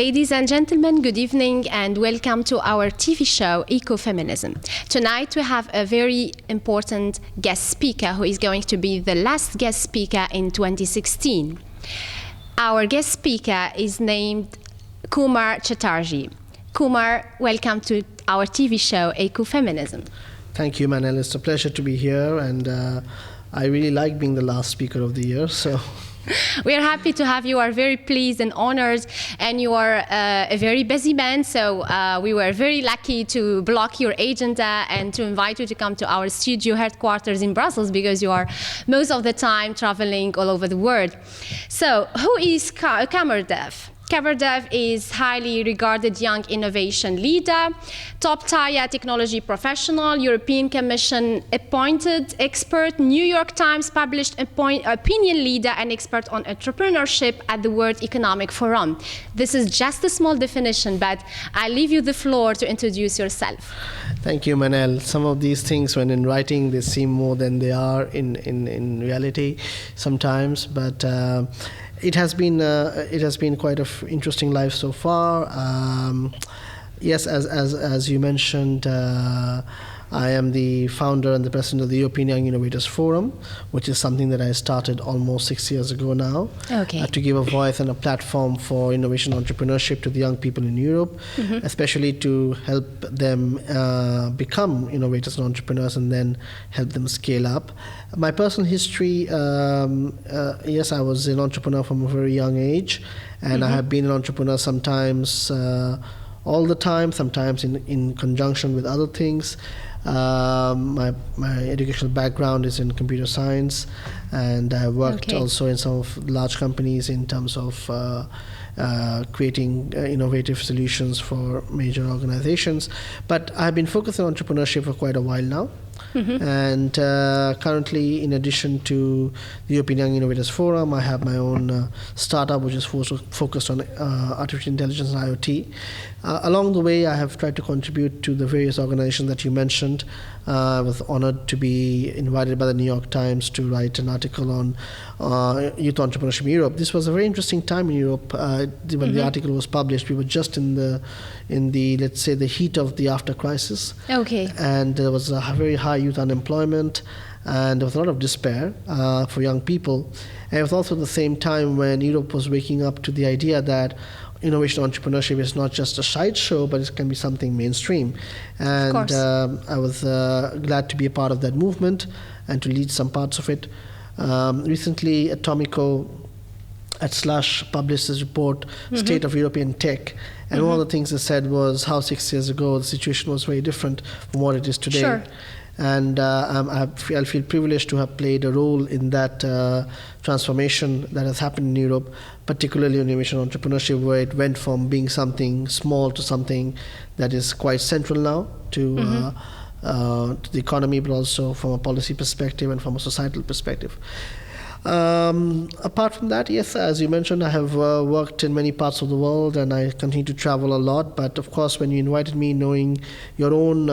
Ladies and gentlemen, good evening and welcome to our TV show, Ecofeminism. Tonight we have a very important guest speaker who is going to be the last guest speaker in 2016. Our guest speaker is named Kumar Chatterjee. Kumar, welcome to our TV show, Ecofeminism. Thank you, Manel. It's a pleasure to be here, and I really like being the last speaker of the year. So. We are happy to have you. We are very pleased and honored, and you are a very busy man, so we were very lucky to block your agenda and to invite you to come to our studio headquarters in Brussels, because you are most of the time traveling all over the world. So, who is Kumar Dev? Kumar Dev is highly regarded young innovation leader, top-tier technology professional, European Commission appointed expert, New York Times published opinion leader and expert on entrepreneurship at the World Economic Forum. This is just a small definition, but I leave you the floor to introduce yourself. Thank you, Manel. Some of these things, when in writing, they seem more than they are in reality sometimes, but it has been quite an interesting life so far. Yes, as you mentioned, I am the founder and the president of the European Young Innovators Forum, which is something that I started almost 6 years ago now, to give a voice and a platform for innovation entrepreneurship to the young people in Europe, especially to help them become innovators and entrepreneurs and then help them scale up. My personal history, yes, I was an entrepreneur from a very young age, and I have been an entrepreneur sometimes all the time, sometimes in conjunction with other things. My educational background is in computer science, and I worked also in some of large companies in terms of creating innovative solutions for major organizations. But I've been focused on entrepreneurship for quite a while now. And currently, in addition to the European Young Innovators Forum, I have my own startup which is focused on artificial intelligence and IoT. Along the way, I have tried to contribute to the various organizations that you mentioned. I was honored to be invited by the New York Times to write an article on youth entrepreneurship in Europe. This was a very interesting time in Europe. When the article was published, we were just in the let's say the heat of the after crisis. And there was a very high youth unemployment, and there was a lot of despair for young people. And it was also the same time when Europe was waking up to the idea that innovation entrepreneurship is not just a sideshow, but it can be something mainstream. And I was glad to be a part of that movement and to lead some parts of it. Recently, Atomico at Slush published this report, State of European Tech. And one of the things they said was how 6 years ago the situation was very different from what it is today. And I feel privileged to have played a role in that transformation that has happened in Europe, particularly in innovation entrepreneurship, where it went from being something small to something that is quite central now to the economy, but also from a policy perspective and from a societal perspective. Apart from that, yes, as you mentioned, I have worked in many parts of the world, and I continue to travel a lot. But of course, when you invited me, knowing your own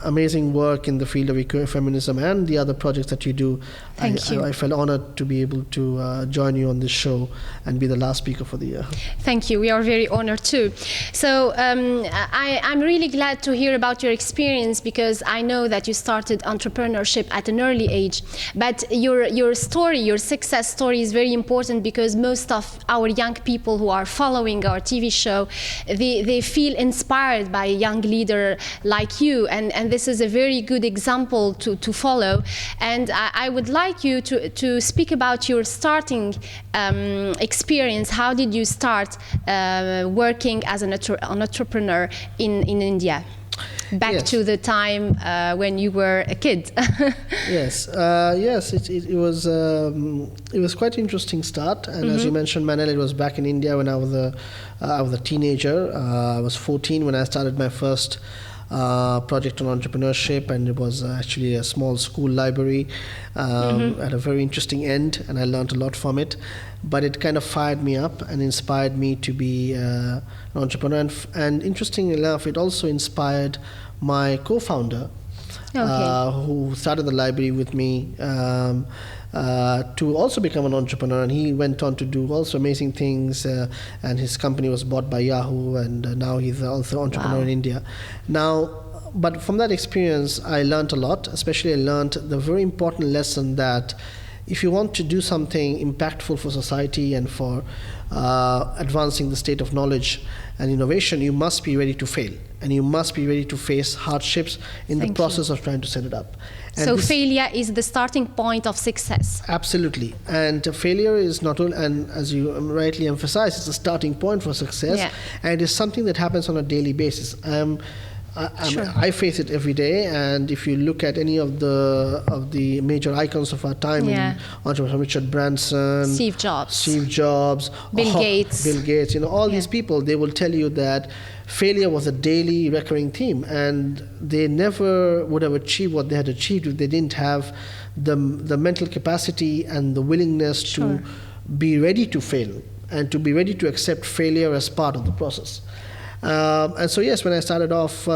amazing work in the field of ecofeminism and the other projects that you do, I felt honored to be able to join you on this show and be the last speaker for the year. Thank you. We are very honored too. So I'm really glad to hear about your experience, because I know that you started entrepreneurship at an early age. But your story, your success story is very important, because most of our young people who are following our TV show, they feel inspired by a young leader like you, and this is a very good example to follow. And I would like you to speak about your starting experience. How did you start working as an entrepreneur in India? Back to the time when you were a kid. Yes, it was quite an interesting start, and as you mentioned, Manel, it was back in India when I was a teenager. I was 14 when I started my first project on entrepreneurship, and it was actually a small school library at a very interesting end, and I learned a lot from it. But it kind of fired me up and inspired me to be an entrepreneur. And interestingly enough, it also inspired my co-founder, who started the library with me. to also become an entrepreneur, and he went on to do also amazing things, and his company was bought by Yahoo, and now he's also an entrepreneur in India. Now, but from that experience, I learned a lot. Especially I learned the very important lesson that if you want to do something impactful for society and for advancing the state of knowledge and innovation, you must be ready to fail, and you must be ready to face hardships in the process of trying to set it up. And so failure is the starting point of success. Absolutely. And failure is not only, and as you rightly emphasize, it's a starting point for success, and it's something that happens on a daily basis. I face it every day, and if you look at any of the major icons of our time in entrepreneurship, Richard Branson, Steve Jobs, Bill Gates, all these people, they will tell you that failure was a daily recurring theme, and they never would have achieved what they had achieved if they didn't have the mental capacity and the willingness to be ready to fail and to be ready to accept failure as part of the process. And so yes, when I started off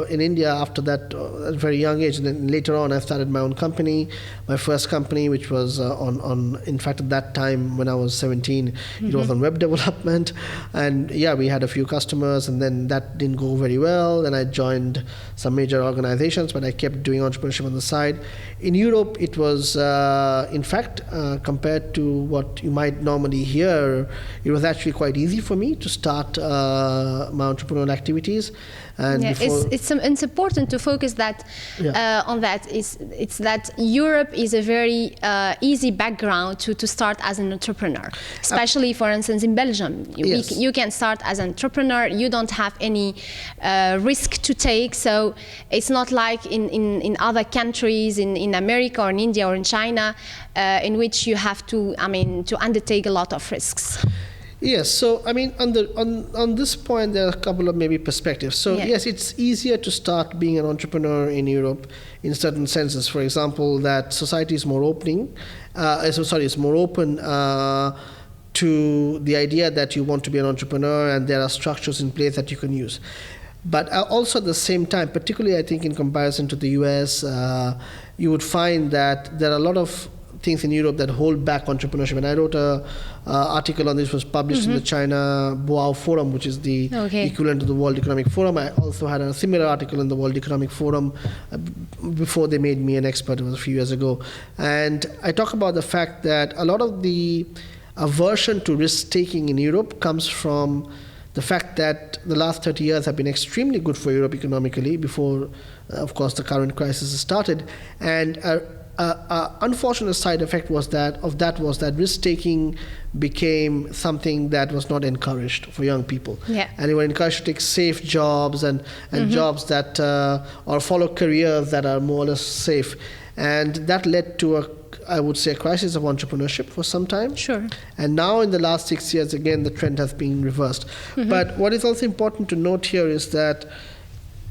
in India after that, at a very young age, and then later on I started my own company, my first company, which was in fact at that time when I was 17, it was on web development, and we had a few customers, and then that didn't go very well. Then I joined some major organizations, but I kept doing entrepreneurship on the side. In Europe, it was in fact compared to what you might normally hear, it was actually quite easy for me to start my entrepreneurial activities. And it's important to focus that on that. It's that Europe is a very easy background to start as an entrepreneur, especially for instance in Belgium. You can start as an entrepreneur. You don't have any risk to take, so it's not like in other countries in America or in India or in China, in which you have to undertake a lot of risks. Yes, so on this point there are a couple of maybe perspectives. So yes, it's easier to start being an entrepreneur in Europe in certain senses. For example, that society is more open to the idea that you want to be an entrepreneur, and there are structures in place that you can use. But also at the same time, particularly I think in comparison to the US, you would find that there are a lot of things in Europe that hold back entrepreneurship. And I wrote an article on this, was published in the China Boao Forum, which is the equivalent to the World Economic Forum. I also had a similar article in the World Economic Forum before they made me an expert. It was a few years ago. And I talk about the fact that a lot of the aversion to risk-taking in Europe comes from the fact that the last 30 years have been extremely good for Europe economically before, of course, the current crisis started. And unfortunate side effect was that risk-taking became something that was not encouraged for young people. And they were encouraged to take safe jobs and jobs that or follow careers that are more or less safe. And that led to I would say, a crisis of entrepreneurship for some time. And now in the last 6 years, again, the trend has been reversed. But what is also important to note here is that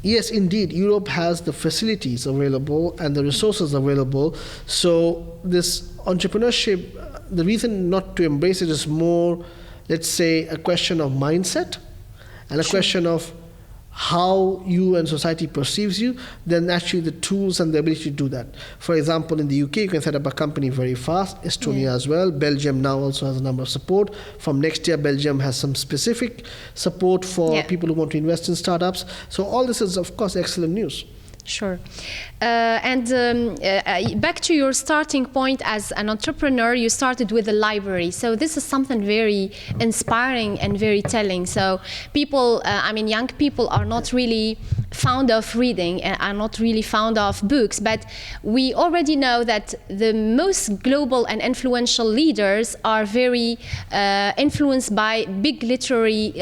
yes, indeed, Europe has the facilities available and the resources available. So this entrepreneurship, the reason not to embrace it is more, let's say, a question of mindset and a question of how you and society perceives you, than actually the tools and the ability to do that. For example, in the UK, you can set up a company very fast. Estonia as well. Belgium now also has a number of support. From next year, Belgium has some specific support for people who want to invest in startups. So all this is, of course, excellent news. Back to your starting point as an entrepreneur, you started with a library. So this is something very inspiring and very telling. So people, young people are not really fond of reading and are not really fond of books, but we already know that the most global and influential leaders are very influenced by big literary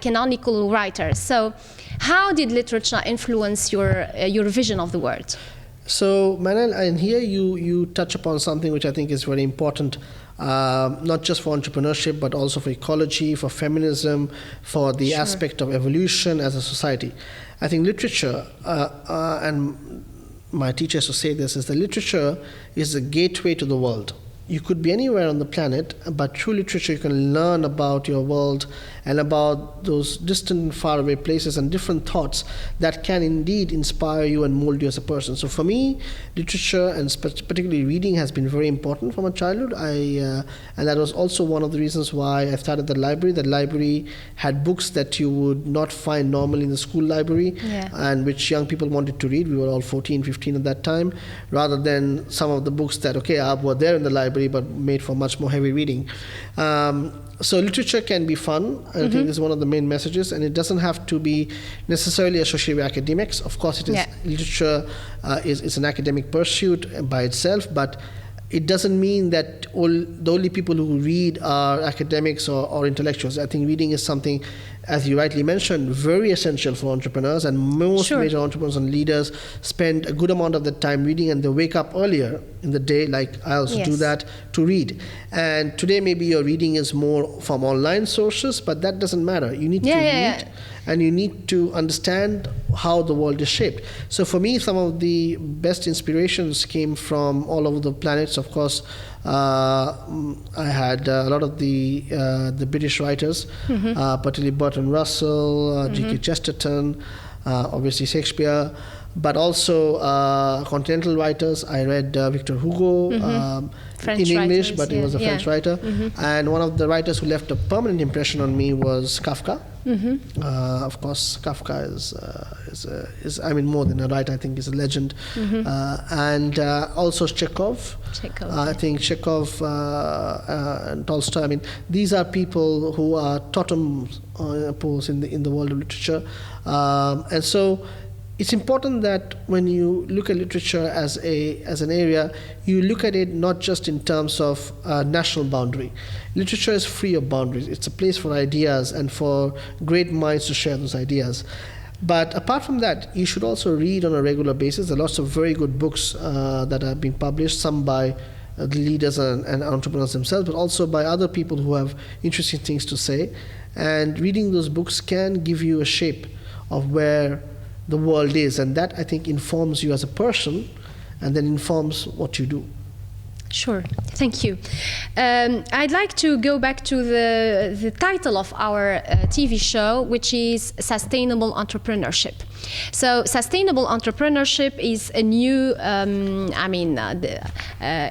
canonical writers. So how did literature influence your vision of the world? So, Manal, and here you touch upon something which I think is very important, not just for entrepreneurship, but also for ecology, for feminism, for the aspect of evolution as a society. I think literature, and my teachers to say this, is that literature is the gateway to the world. you could be anywhere on the planet, but through literature you can learn about your world and about those distant and faraway places and different thoughts that can indeed inspire you and mold you as a person. So for me, literature and particularly reading has been very important from my childhood. And that was also one of the reasons why I started the library. The library had books that you would not find normally in the school library, and which young people wanted to read. We were all 14, 15 at that time, rather than some of the books that, were there in the library but made for much more heavy reading. So literature can be fun. I think this is one of the main messages, and it doesn't have to be necessarily associated with academics. Of course, it is. Literature is an academic pursuit by itself, but it doesn't mean that the only people who read are academics or intellectuals. I think reading is something, as you rightly mentioned, very essential for entrepreneurs, and most major entrepreneurs and leaders spend a good amount of their time reading, and they wake up earlier in the day, like I also do that, to read. And today maybe your reading is more from online sources, but that doesn't matter. You need to read, and you need to understand how the world is shaped. So for me, some of the best inspirations came from all over the planets. Of course, I had a lot of the British writers, particularly Bertrand Russell, G.K. Chesterton, obviously Shakespeare, but also continental writers. I read Victor Hugo in English, but he was a French writer. And one of the writers who left a permanent impression on me was Kafka. Of course, Kafka is I mean, more than a writer, I think he's a legend. And also Chekhov. I think Chekhov and Tolstoy. I mean, these are people who are totem poles in the world of literature. And so it's important that when you look at literature as an area, you look at it not just in terms of national boundary. Literature is free of boundaries. It's a place for ideas and for great minds to share those ideas. But apart from that, you should also read on a regular basis. There are lots of very good books that are being published, some by the leaders and entrepreneurs themselves, but also by other people who have interesting things to say. And reading those books can give you a shape of where the world is, and that, I think, informs you as a person and then informs what you do. Sure, thank you. I'd like to go back to the title of our TV show, which is Sustainable Entrepreneurship. So sustainable entrepreneurship is a new, a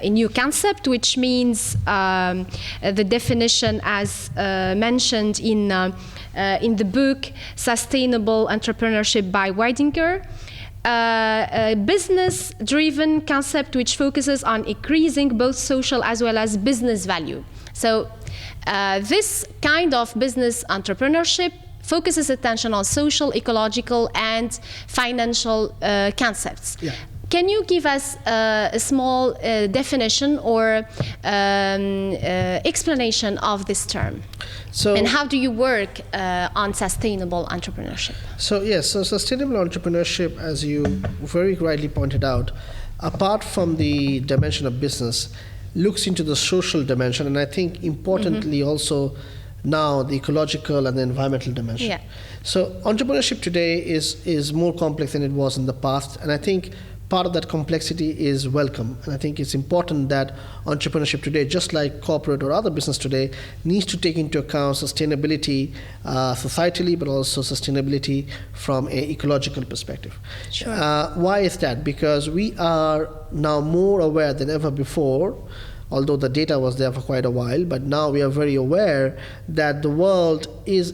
new concept, which means the definition as mentioned in the book Sustainable Entrepreneurship by Weidinger. A business-driven concept which focuses on increasing both social as well as business value. So this kind of business entrepreneurship focuses attention on social, ecological, and financial concepts. Can you give us a small definition or explanation of this term? And how do you work on sustainable entrepreneurship? So sustainable entrepreneurship, as you very rightly pointed out, apart from the dimension of business, looks into the social dimension, and I think importantly also now the ecological and the environmental dimension. So entrepreneurship today is more complex than it was in the past, and I think part of that complexity is welcome. And I think it's important that entrepreneurship today, just like corporate or other business today, needs to take into account sustainability societally, but also sustainability from an ecological perspective. Why is that? Because we are now more aware than ever before, although the data was there for quite a while, but now we are very aware that the world is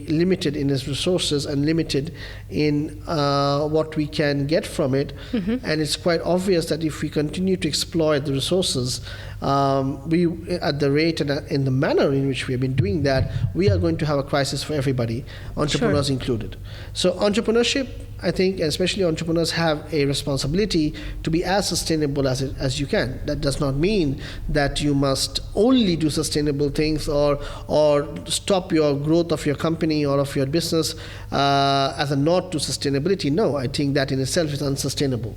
limited in its resources and limited in what we can get from it. And it's quite obvious that if we continue to exploit the resources at the rate and in the manner in which we have been doing that, we are going to have a crisis for everybody, entrepreneurs included. So entrepreneurship, I think, especially entrepreneurs, have a responsibility to be as sustainable as you can. That does not mean that you must only do sustainable things or stop your growth of your company or of your business as a nod to sustainability. No, I think that in itself is unsustainable.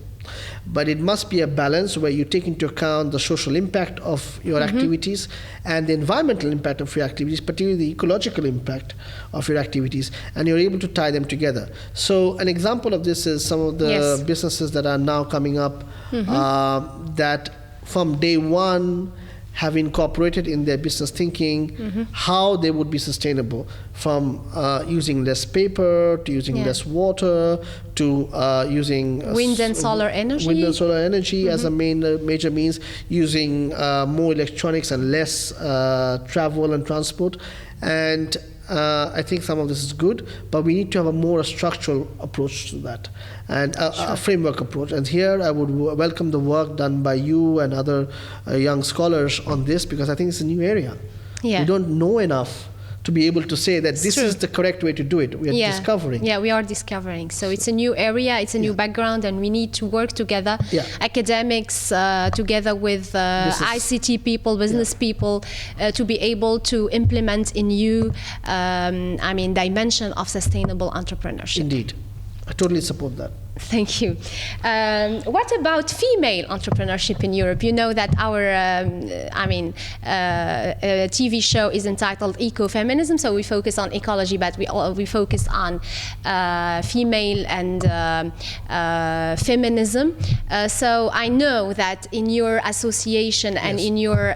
But it must be a balance where you take into account the social impact of your activities and the environmental impact of your activities, particularly the ecological impact of your activities, and you're able to tie them together. So an example of this is some of the businesses that are now coming up that from day one have incorporated in their business thinking how they would be sustainable, from using less paper to using less water to using wind and solar energy. Wind and solar energy as a major means, using more electronics and less travel and transport. And I think some of this is good, but we need to have a more structural approach to that, and a framework approach. And here I would welcome the work done by you and other young scholars on this, because I think it's a new area. Yeah. We don't know enough to be able to say that this is the correct way to do it. We are discovering. Yeah, we are discovering. So it's a new area, it's a new background, and we need to work together, academics together with ICT people, business people, to be able to implement a new dimension of sustainable entrepreneurship. Indeed. I totally support that. Thank you. What about female entrepreneurship in Europe? You know that our TV show is entitled Ecofeminism, so we focus on ecology, but we focus on female and feminism. So I know that in your association and in your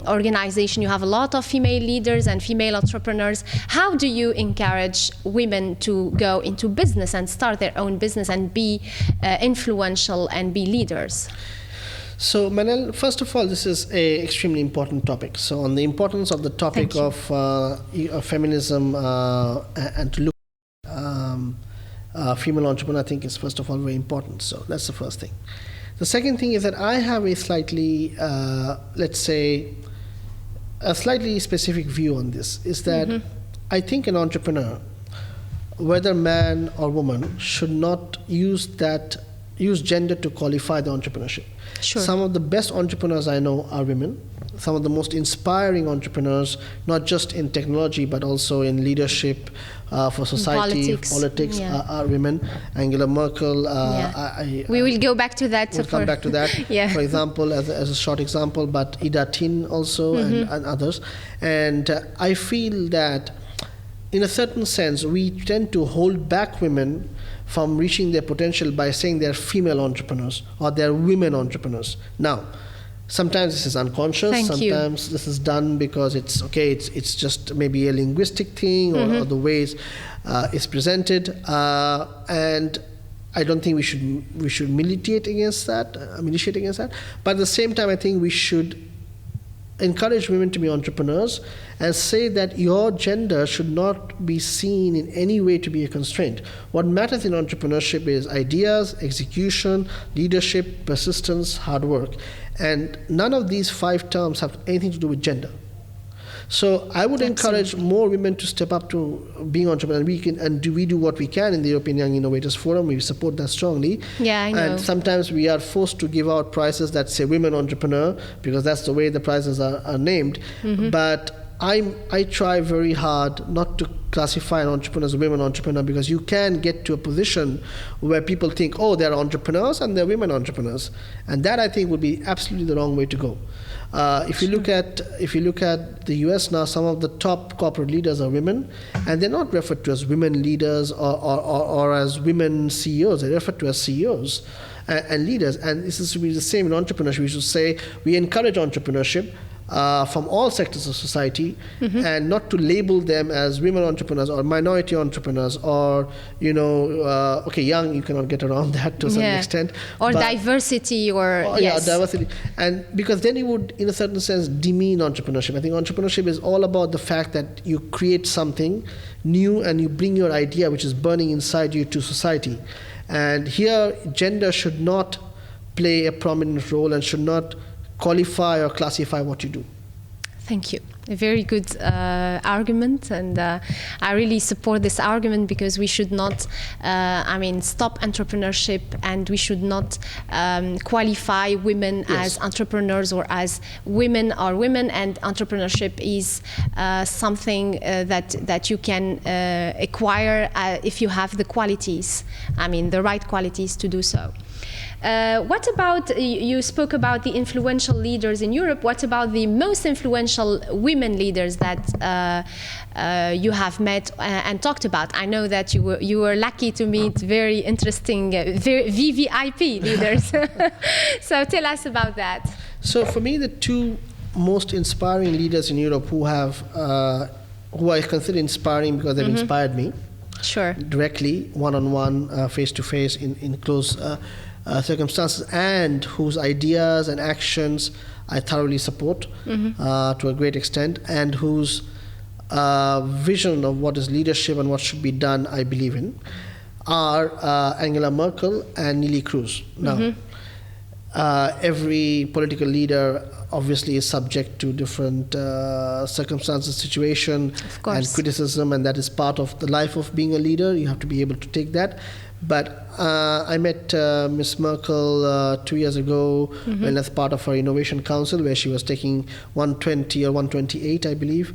organization, you have a lot of female leaders and female entrepreneurs. How do you encourage women to go into business and start their own business and be influential and be leaders? So, Manal, first of all, this is an extremely important topic. So, on the importance of the topic of feminism and to look at female entrepreneur, I think is first of all very important. So, that's the first thing. The second thing is that I have a slightly, let's say, a slightly specific view on this, is that I think an entrepreneur, whether man or woman, should not use gender to qualify the entrepreneurship. Sure. Some of the best entrepreneurs I know are women. Some of the most inspiring entrepreneurs, not just in technology but also in leadership, for society, politics are women. Angela Merkel. We will go back to that. We'll come back to that. For example, as a short example, but Ida Tin also and others. And I feel that in a certain sense, we tend to hold back women from reaching their potential by saying they're female entrepreneurs or they're women entrepreneurs. Now, sometimes this is unconscious. Sometimes this is done because it's just maybe a linguistic thing or the ways it's presented. And I don't think we should militate against that. But at the same time, I think we should encourage women to be entrepreneurs and say that your gender should not be seen in any way to be a constraint. What matters in entrepreneurship is ideas, execution, leadership, persistence, hard work. And none of these 5 terms have anything to do with gender. So I would encourage more women to step up to being entrepreneurs. We do what we can in the European Young Innovators Forum. We support that strongly. Yeah, I know. And sometimes we are forced to give out prizes that say women entrepreneur, because that's the way the prizes are named. But I try very hard not to classify an entrepreneur as a women entrepreneur, because you can get to a position where people think, oh, they're entrepreneurs and they're women entrepreneurs. And that, I think, would be absolutely the wrong way to go. If you look at the US now, some of the top corporate leaders are women, and they're not referred to as women leaders or as women CEOs. They're referred to as CEOs and leaders. And this is to be the same in entrepreneurship. We should say we encourage entrepreneurship from all sectors of society, and not to label them as women entrepreneurs or minority entrepreneurs or, young, you cannot get around that to some extent. Or diversity diversity. And because then it would, in a certain sense, demean entrepreneurship. I think entrepreneurship is all about the fact that you create something new and you bring your idea, which is burning inside you, to society. And here, gender should not play a prominent role and should not qualify or classify what you do. Thank you. A very good argument, and I really support this argument, because we should not stop entrepreneurship, and we should not qualify women as entrepreneurs or as women are women, and entrepreneurship is something that you can acquire if you have the qualities, the right qualities to do so. What about, you spoke about the influential leaders in Europe, what about the most influential women leaders that you have met and talked about? I know that you were lucky to meet very interesting, VVIP leaders. So tell us about that. So for me, the two most inspiring leaders in Europe who I consider inspiring because they've inspired me. Sure. Directly, one-on-one, face-to-face, in close circumstances, and whose ideas and actions I thoroughly support to a great extent, and whose vision of what is leadership and what should be done I believe in, are Angela Merkel and Neelie Kroes. Now, every political leader obviously is subject to different circumstances, situation, and criticism, and that is part of the life of being a leader. You have to be able to take that. But I met Ms. Merkel 2 years ago when as part of her Innovation Council, where she was taking 120 or 128, I believe,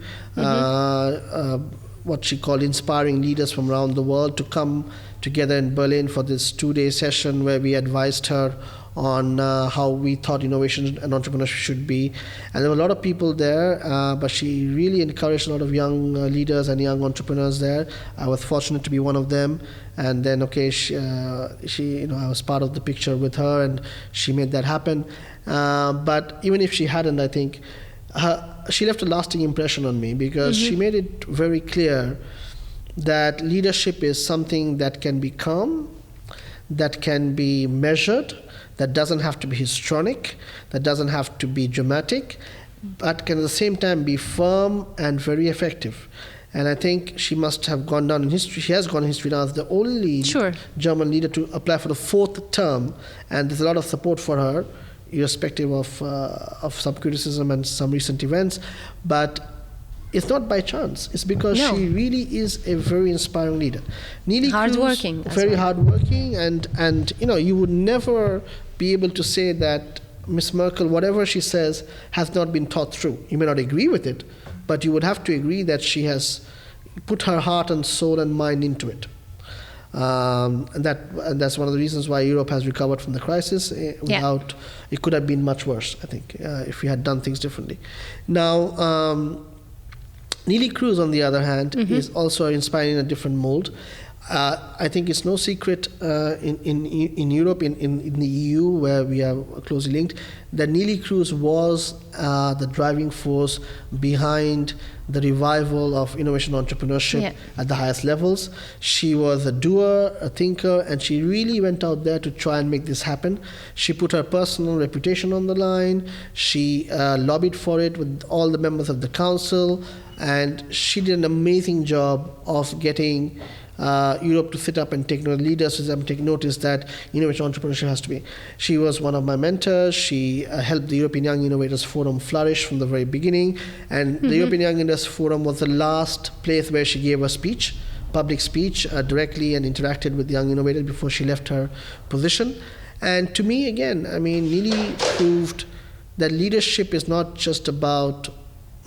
what she called inspiring leaders from around the world to come together in Berlin for this 2-day session where we advised her on how we thought innovation and entrepreneurship should be. And there were a lot of people there, but she really encouraged a lot of young leaders and young entrepreneurs there. I was fortunate to be one of them. And then, I was part of the picture with her, and she made that happen. But even if she hadn't, I think she left a lasting impression on me, because she made it very clear that leadership is something that can be calm, that can be measured, that doesn't have to be histrionic, that doesn't have to be dramatic, but can at the same time be firm and very effective. And I think she must have gone down in history. She has gone in history now as the only German leader to apply for the 4th term, and there's a lot of support for her, irrespective of some criticism and some recent events. But it's not by chance. It's because she really is a very inspiring leader. Neelie hardworking, Kroes, very hardworking, and you would never be able to say that Ms. Merkel, whatever she says, has not been thought through. You may not agree with it, but you would have to agree that she has put her heart and soul and mind into it. And that's one of the reasons why Europe has recovered from the crisis. Without, it could have been much worse, I think, if we had done things differently. Now, Neelie Kroes, on the other hand, is also inspiring in a different mold. I think it's no secret in Europe, in the EU, where we are closely linked, that Neelie Kroes was the driving force behind the revival of innovation entrepreneurship at the highest levels. She was a doer, a thinker, and she really went out there to try and make this happen. She put her personal reputation on the line. She lobbied for it with all the members of the council, and she did an amazing job of getting Europe to sit up and take notice, leaders to sit up and take notice that innovation entrepreneurship has to be. She was one of my mentors. She helped the European Young Innovators Forum flourish from the very beginning. And the European Young Innovators Forum was the last place where she gave a speech, public speech, directly, and interacted with young innovators before she left her position. And to me, again, Neelie proved that leadership is not just about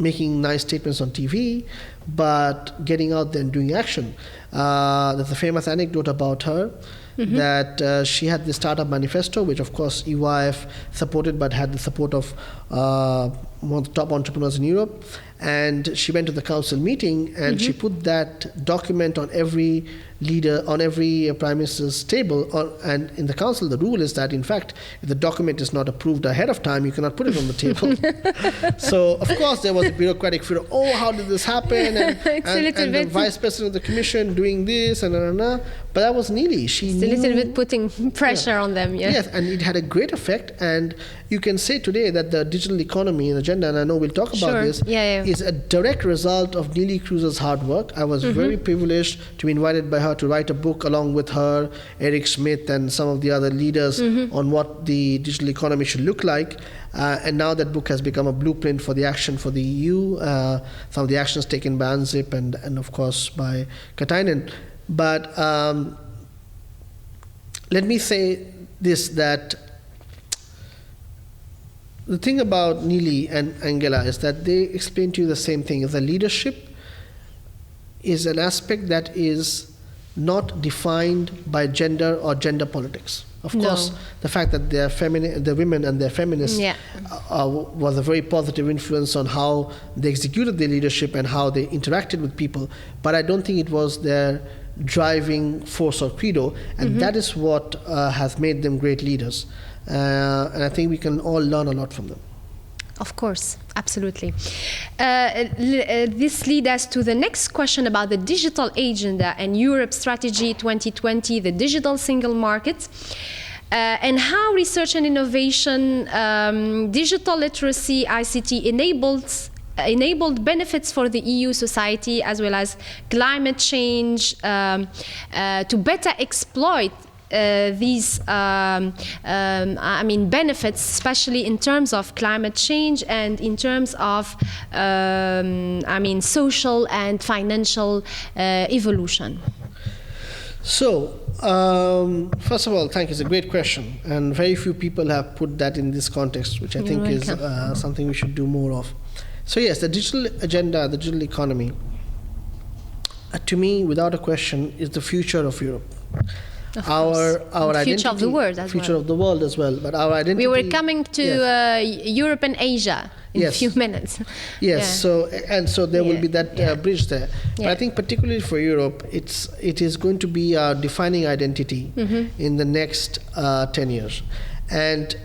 making nice statements on TV, but getting out there and doing action. There's a famous anecdote about her, that she had the startup manifesto, which of course EYF supported, but had the support of one of the top entrepreneurs in Europe. And she went to the council meeting, and she put that document on every leader, on every prime minister's table. And in the council, the rule is that, in fact, if the document is not approved ahead of time, you cannot put it on the table. So, of course, there was a bureaucratic fear of, how did this happen? And the vice president of the commission doing this, and But that was Neelie. She knew, a little bit putting pressure on them, Yes, and it had a great effect. And you can say today that the digital economy and agenda, and I know we'll talk about this, is a direct result of Neelie Kroes' hard work. I was very privileged to be invited by her to write a book along with her, Eric Schmidt, and some of the other leaders on what the digital economy should look like. And now that book has become a blueprint for the action for the EU, some of the actions taken by Ansip and of course by Katainen. But let me say this, that the thing about Neelie and Angela is that they explain to you the same thing, is that leadership is an aspect that is not defined by gender or gender politics. Of course, the fact that they're the women and they're feminists was a very positive influence on how they executed their leadership and how they interacted with people. But I don't think it was their driving force or credo, and that is what has made them great leaders. And I think we can all learn a lot from them. Of course, absolutely. This leads us to the next question about the digital agenda and Europe Strategy 2020, the digital single market, and how research and innovation, digital literacy, ICT enabled benefits for the EU society as well as climate change to better exploit these benefits, especially in terms of climate change and in terms of social and financial evolution. So, first of all, thank you. It's a great question, and very few people have put that in this context, which I think is something we should do more of. So yes, the digital agenda, the digital economy, to me, without a question, is the future of Europe. Our identity, future of the world as future well. of the world as well. But our identity. We were coming to Europe and Asia in a few minutes. Yes. Yeah. So there will be that bridge there. But I think particularly for Europe, it is going to be our defining identity in the next 10 years, and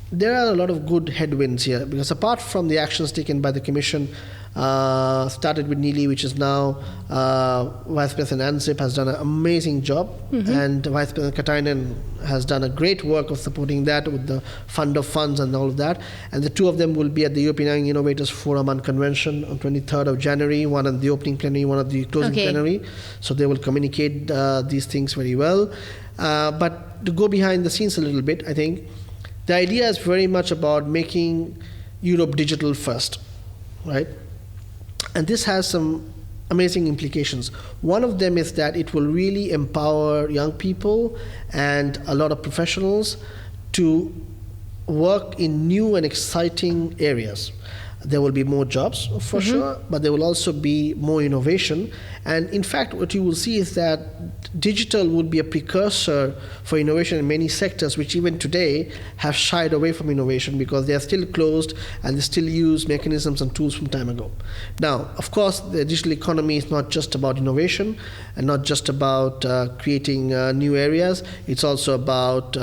there are a lot of good headwinds here, because apart from the actions taken by the Commission, started with Neelie, which is now Vice President Ansip has done an amazing job, and Vice President Katainen has done a great work of supporting that with the fund of funds and all of that. And the two of them will be at the European Young Innovators Forum and Convention on 23rd of January, one at the opening plenary, one at the closing plenary. So they will communicate these things very well. But to go behind the scenes a little bit, I think the idea is very much about making Europe digital first, right? And this has some amazing implications. One of them is that it will really empower young people and a lot of professionals to work in new and exciting areas. There will be more jobs, for sure, but there will also be more innovation. And in fact, what you will see is that digital would be a precursor for innovation in many sectors, which even today have shied away from innovation because they are still closed and they still use mechanisms and tools from time ago. Now, of course, the digital economy is not just about innovation and not just about creating new areas. It's also about,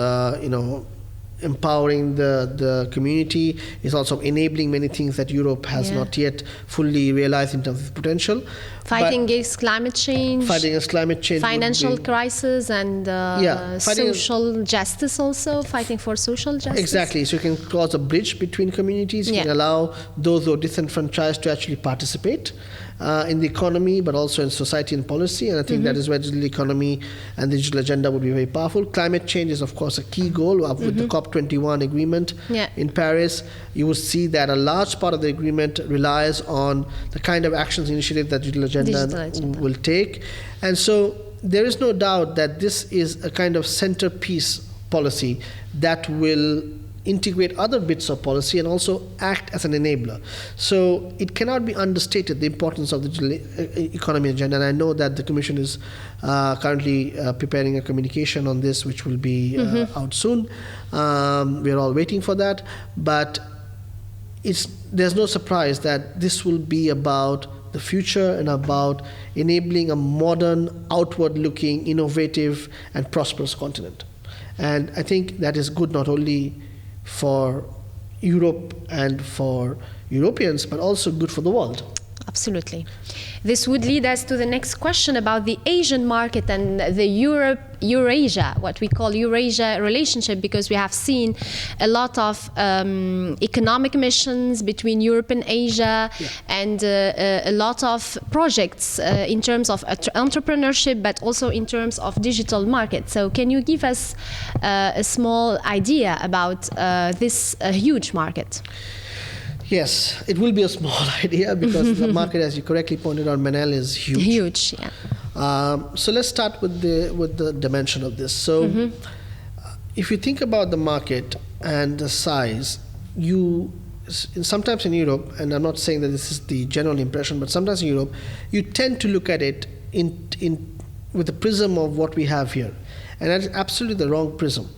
empowering the community. Is also enabling many things that Europe has not yet fully realized in terms of potential. Fighting against climate change. Financial crisis and social justice also. Fighting for social justice. Exactly. So you can cause a bridge between communities. You can allow those who are disenfranchised to actually participate in the economy, but also in society and policy. And I think that is where digital economy and the digital agenda would be very powerful. Climate change is, of course, a key goal with the COP21 agreement in Paris. You will see that a large part of the agreement relies on the kind of actions initiative that digital agenda will take. And so there is no doubt that this is a kind of centerpiece policy that will integrate other bits of policy and also act as an enabler. So it cannot be understated, the importance of the digital economy agenda. And I know that the Commission is currently preparing a communication on this, which will be out soon. We're all waiting for that. But there's no surprise that this will be about the future and about enabling a modern, outward-looking, innovative, and prosperous continent. And I think that is good not only for Europe and for Europeans, but also good for the world. Absolutely. This would lead us to the next question about the Asian market and the Eurasia, what we call Eurasia relationship, because we have seen a lot of economic missions between Europe and Asia, and a lot of projects in terms of entrepreneurship, but also in terms of digital market. So can you give us a small idea about this huge market? Yes, it will be a small idea because the market, as you correctly pointed out, Manel, is huge. Huge, yeah. So let's start with the dimension of this. So if you think about the market and the size, sometimes in Europe, and I'm not saying that this is the general impression, but sometimes in Europe, you tend to look at it with the prism of what we have here. And that is absolutely the wrong prism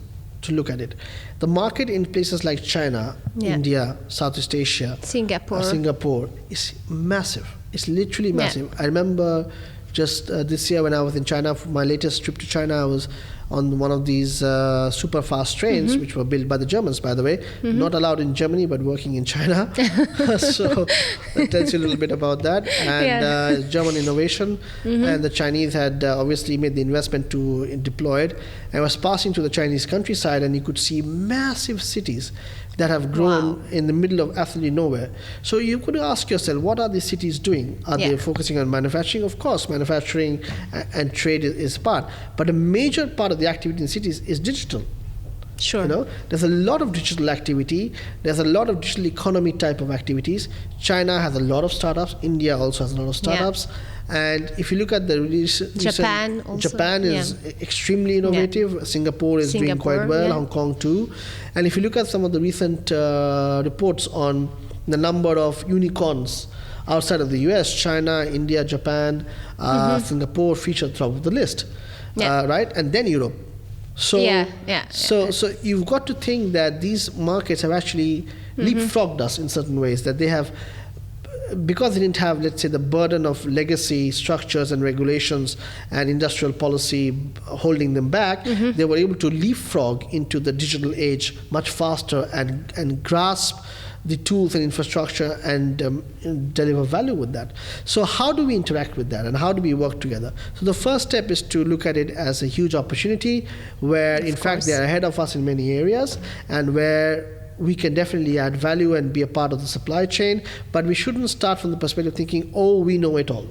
to look at it. The market in places like China, India, Southeast Asia, Singapore is massive. It's literally massive. I remember just this year when I was in China for my latest trip to China, I was on one of these super fast trains, which were built by the Germans, by the way, not allowed in Germany, but working in China. So that tells you a little bit about that. And German innovation, and the Chinese had obviously made the investment to deploy it. I was passing to the Chinese countryside, and you could see massive cities that have grown in the middle of absolutely nowhere. So you could ask yourself, what are these cities doing? Are they focusing on manufacturing? Of course, manufacturing and trade is part. But a major part of the activity in cities is digital. Sure. You know, there's a lot of digital activity. There's a lot of digital economy type of activities. China has a lot of startups. India also has a lot of startups. And if you look at the Japan also. Japan is extremely innovative. Singapore is doing quite well. Hong Kong too. And if you look at some of the recent reports on the number of unicorns outside of the US, China, India, Japan, Singapore feature top of the list, right? And then Europe. So, so you've got to think that these markets have actually leapfrogged us in certain ways, that they have, because they didn't have, let's say, the burden of legacy structures and regulations and industrial policy holding them back, they were able to leapfrog into the digital age much faster and grasp the tools and infrastructure and deliver value with that. So how do we interact with that, and how do we work together? So the first step is to look at it as a huge opportunity where, in fact, they are ahead of us in many areas, and where we can definitely add value and be a part of the supply chain, but we shouldn't start from the perspective of thinking, oh, we know it all,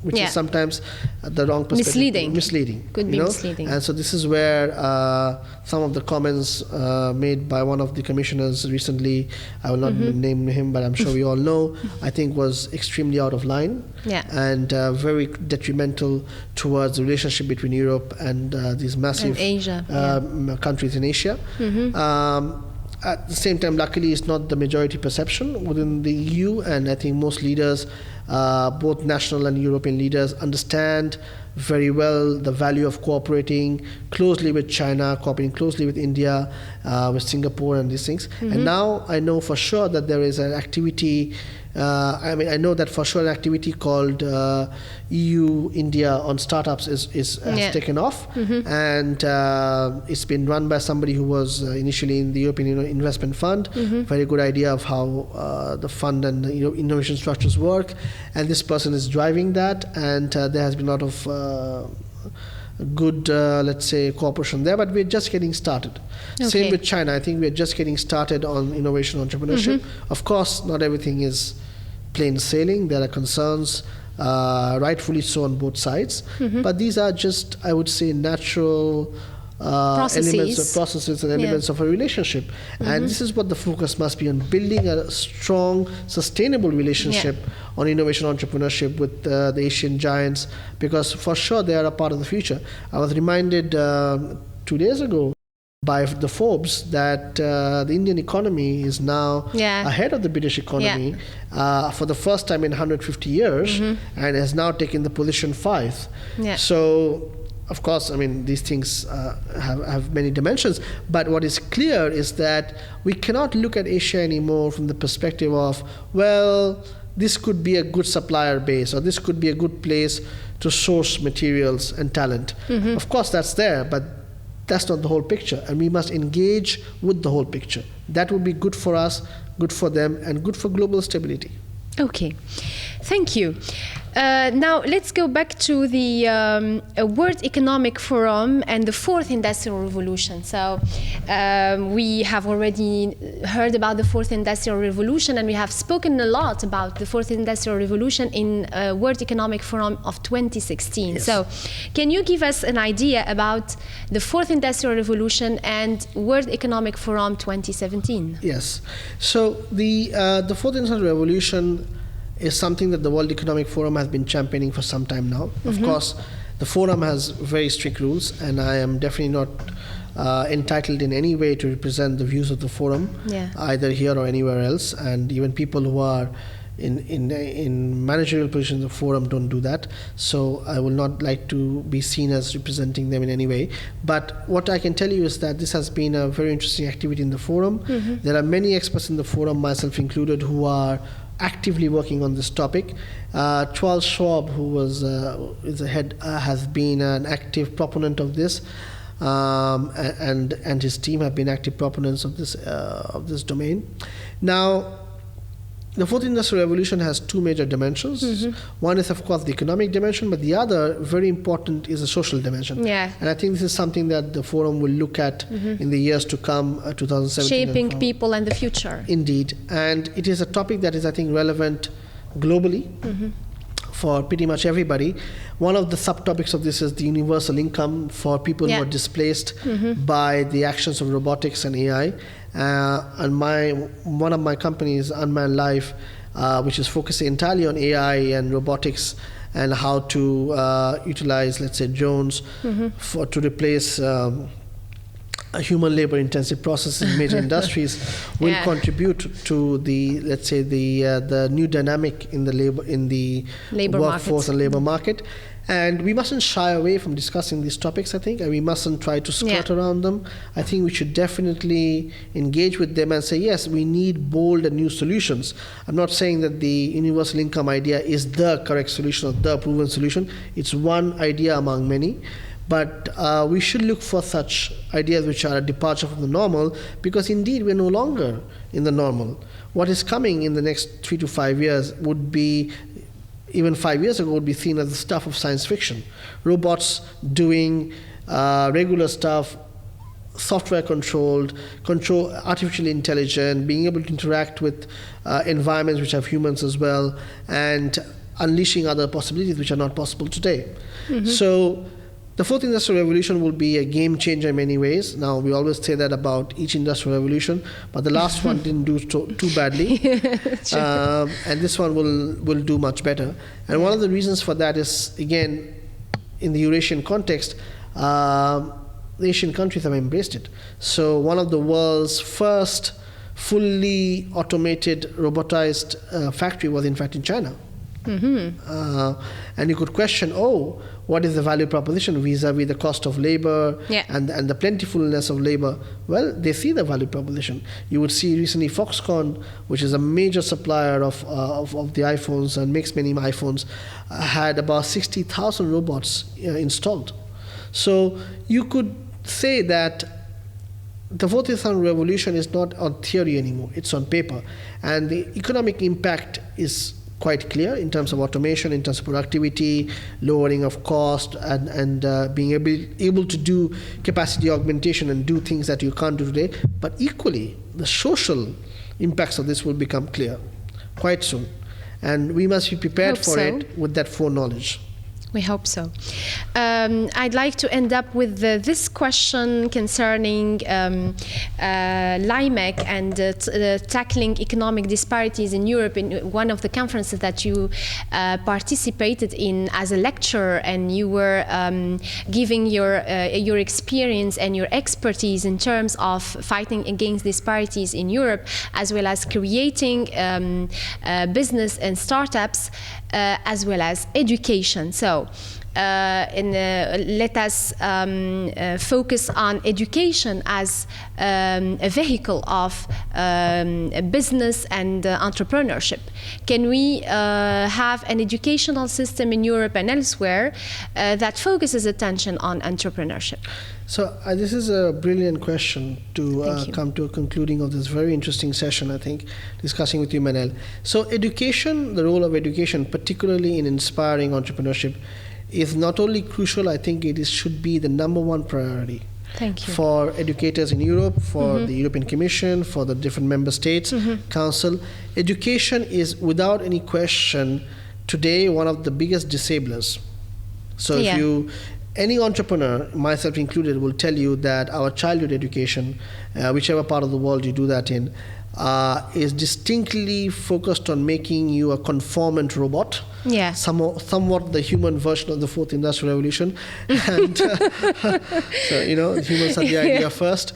which is sometimes the wrong perspective. Misleading. Could be misleading. And so this is where some of the comments made by one of the commissioners recently, I will not name him, but I'm sure we all know, I think was extremely out of line and very detrimental towards the relationship between Europe and these massive countries in Asia. At the same time, luckily, it's not the majority perception within the EU, and I think most leaders, both national and European leaders, understand very well the value of cooperating closely with China, cooperating closely with India, with Singapore and these things. And now I know for sure that there is an activity, I know that for sure an activity called EU-India on startups has taken off, and it's been run by somebody who was initially in the European Investment Fund. Very good idea of how the fund and the innovation structures work, and this person is driving that, and there has been a lot of good, let's say, cooperation there, but we're just getting started. Same with China. I think we're just getting started on innovation entrepreneurship. Of course, not everything is plain sailing. There are concerns, rightfully so, on both sides. But these are just, I would say, natural processes and elements of a relationship. And this is what the focus must be on, building a strong, sustainable relationship on innovation entrepreneurship with the Asian giants, because for sure they are a part of the future. I was reminded 2 days ago by the Forbes that the Indian economy is now ahead of the British economy for the first time in 150 years, and has now taken the position 5. So, of course, I mean, these things have many dimensions, but what is clear is that we cannot look at Asia anymore from the perspective of, well, this could be a good supplier base, or this could be a good place to source materials and talent. Of course, that's there, but that's not the whole picture, and we must engage with the whole picture. That would be good for us, good for them, and good for global stability. Okay, thank you. Now let's go back to the World Economic Forum and the Fourth Industrial Revolution. So we have already heard about the Fourth Industrial Revolution, and we have spoken a lot about the Fourth Industrial Revolution in World Economic Forum of 2016. So can you give us an idea about the Fourth Industrial Revolution and World Economic Forum 2017? Yes. So the Fourth Industrial Revolution is something that the World Economic Forum has been championing for some time now. Of course, the forum has very strict rules, and I am definitely not entitled in any way to represent the views of the forum, either here or anywhere else. And even people who are in managerial positions of the forum don't do that. So I will not like to be seen as representing them in any way. But what I can tell you is that this has been a very interesting activity in the forum. There are many experts in the forum, myself included, who are actively working on this topic. Charles Schwab, who is the head, has been an active proponent of this. and his team have been active proponents of this domain. Now, the fourth industrial revolution has two major dimensions. One is, of course, the economic dimension, but the other, very important, is the social dimension. Yeah. And I think this is something that the forum will look at in the years to come, 2017. Shaping people and the future. Indeed. And it is a topic that is, I think, relevant globally for pretty much everybody. One of the subtopics of this is the universal income for people who are displaced by the actions of robotics and AI. And one of my companies, Unmanned Life, which is focusing entirely on AI and robotics and how to utilize, let's say, drones to replace human labor-intensive processes in major industries, will contribute to the, let's say, the new dynamic in the labor workforce and labor market. And we mustn't shy away from discussing these topics, I think, and we mustn't try to skirt around them. I think we should definitely engage with them and say, yes, we need bold and new solutions. I'm not saying that the universal income idea is the correct solution or the proven solution. It's one idea among many. But we should look for such ideas which are a departure from the normal, because indeed we're no longer in the normal. What is coming in the next 3 to 5 years would be, even 5 years ago, would be seen as the stuff of science fiction. Robots doing regular stuff, software controlled, artificially intelligent, being able to interact with environments which have humans as well, and unleashing other possibilities which are not possible today. So the fourth industrial revolution will be a game changer in many ways. Now, we always say that about each industrial revolution, but the last one didn't do too badly. And this one will do much better. And one of the reasons for that is, again, in the Eurasian context, the Asian countries have embraced it. So one of the world's first fully automated, robotized factory was, in fact, in China. And you could question, what is the value proposition vis-a-vis the cost of labor and the plentifulness of labor? Well, they see the value proposition. You would see recently Foxconn, which is a major supplier of the iPhones and makes many iPhones, had about 60,000 robots installed. So you could say that the fourth industrial revolution is not on theory anymore, it's on paper. And the economic impact is quite clear in terms of automation, in terms of productivity, lowering of cost, and being able to do capacity augmentation and do things that you can't do today. But equally, the social impacts of this will become clear quite soon. And we must be prepared for it with that foreknowledge. We hope so. I'd like to end up with this question concerning LIMEC and tackling economic disparities in Europe in one of the conferences that you participated in as a lecturer, and you were giving your experience and your expertise in terms of fighting against disparities in Europe, as well as creating business and startups, as well as education. So let us focus on education as a vehicle of business and entrepreneurship. Can we have an educational system in Europe and elsewhere that focuses attention on entrepreneurship? So this is a brilliant question to come to a concluding of this very interesting session, I think, discussing with you, Manel. So education, the role of education, particularly in inspiring entrepreneurship, is not only crucial, I think it should be the number one priority. Thank you. For educators in Europe, for the European Commission, for the different member states, council. Education is, without any question, today one of the biggest disablers. So if any entrepreneur, myself included, will tell you that our childhood education, whichever part of the world you do that in, is distinctly focused on making you a conformant robot. Yeah. Somewhat the human version of the fourth industrial revolution. And so, humans are the idea first.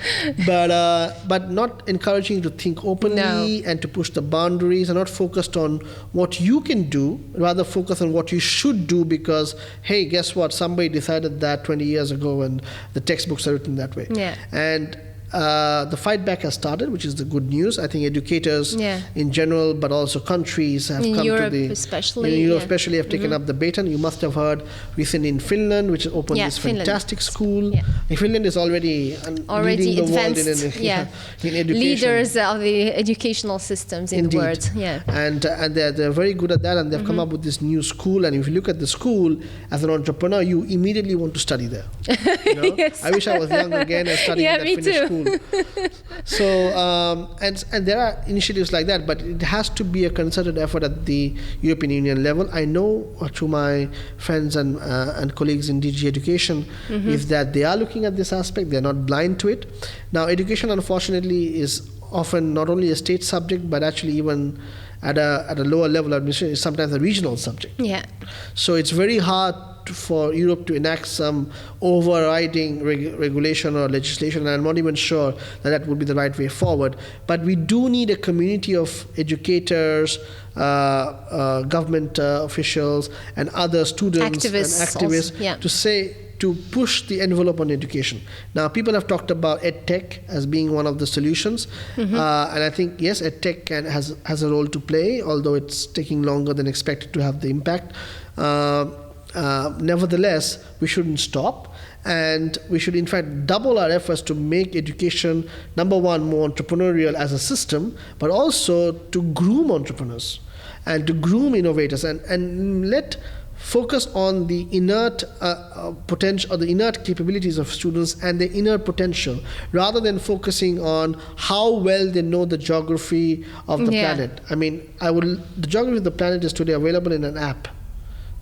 But not encouraging you to think openly and to push the boundaries, and not focused on what you can do, rather focus on what you should do, because, hey, guess what? Somebody decided that 20 years ago and the textbooks are written that way. Yeah. And the fight back has started, which is the good news. I think educators in general, but also countries have come Europe to the especially, in Europe especially have taken up the baton. You must have heard recently in Finland, which opened this fantastic school. In Finland is already leading the world in education. Leaders of the educational systems in the world. And they're very good at that, and they've come up with this new school. And if you look at the school as an entrepreneur, you immediately want to study there. You know? I wish I was young again and studying in that Finnish school. So and there are initiatives like that, but it has to be a concerted effort at the European Union level. I know through my friends and colleagues in DG Education is that they are looking at this aspect. They're not blind to it. Now, education, unfortunately, is often not only a state subject, but actually even at a lower level of administration, is sometimes a regional subject. So it's very hard for Europe to enact some overriding regulation or legislation, and I'm not even sure that would be the right way forward. But we do need a community of educators, government officials, and other students and activists to push the envelope on education. Now, people have talked about EdTech as being one of the solutions, and I think, yes, EdTech has a role to play, although it's taking longer than expected to have the impact. Nevertheless, we shouldn't stop, and we should in fact double our efforts to make education, number one, more entrepreneurial as a system, but also to groom entrepreneurs and to groom innovators, and let focus on the inert potential or the inert capabilities of students and their inner potential, rather than focusing on how well they know the geography of the planet. I mean, the geography of the planet is today available in an app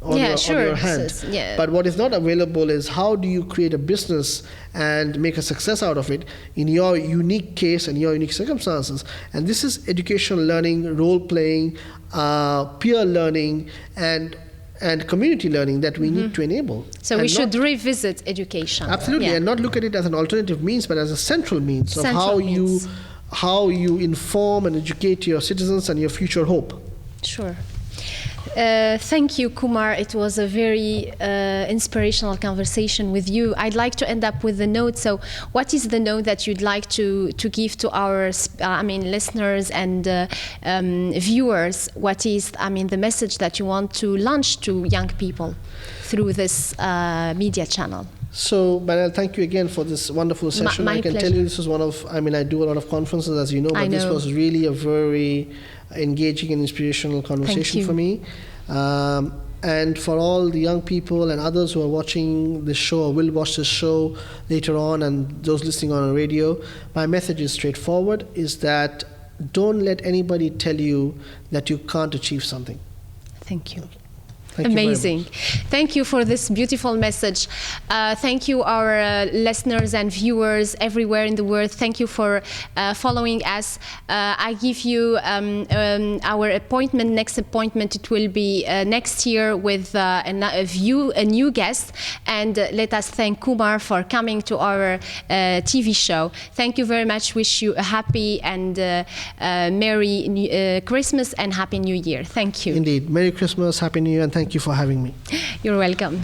on your hand. But what is not available is how do you create a business and make a success out of it in your unique case and your unique circumstances. And this is educational learning, role-playing, peer learning, and community learning that we need to enable. So we should revisit education. Absolutely, and not look at it as an alternative means, but as a central means of how you inform and educate your citizens and your future hope. Sure. Thank you, Kumar. It was a very inspirational conversation with you. I'd like to end up with the note. So what is the note that you'd like to give to our listeners and viewers? What is the message that you want to launch to young people through this media channel? So, Manal, thank you again for this wonderful session. My I can pleasure. tell you this is one of, I do a lot of conferences, as you know, but this was really a very engaging and inspirational conversation for me. And for all the young people and others who are watching this show or will watch this show later on, and those listening on a radio, my message is straightforward, is that don't let anybody tell you that you can't achieve something. Thank you. Thank Amazing. You very much. Thank you for this beautiful message. Thank you, our listeners and viewers everywhere in the world. Thank you for following us. I give you our appointment. Next appointment, it will be next year with a new guest. And let us thank Kumar for coming to our TV show. Thank you very much. Wish you a happy and Merry Christmas and Happy New Year. Thank you. Indeed. Merry Christmas, Happy New Year, and thank you for having me. You're welcome.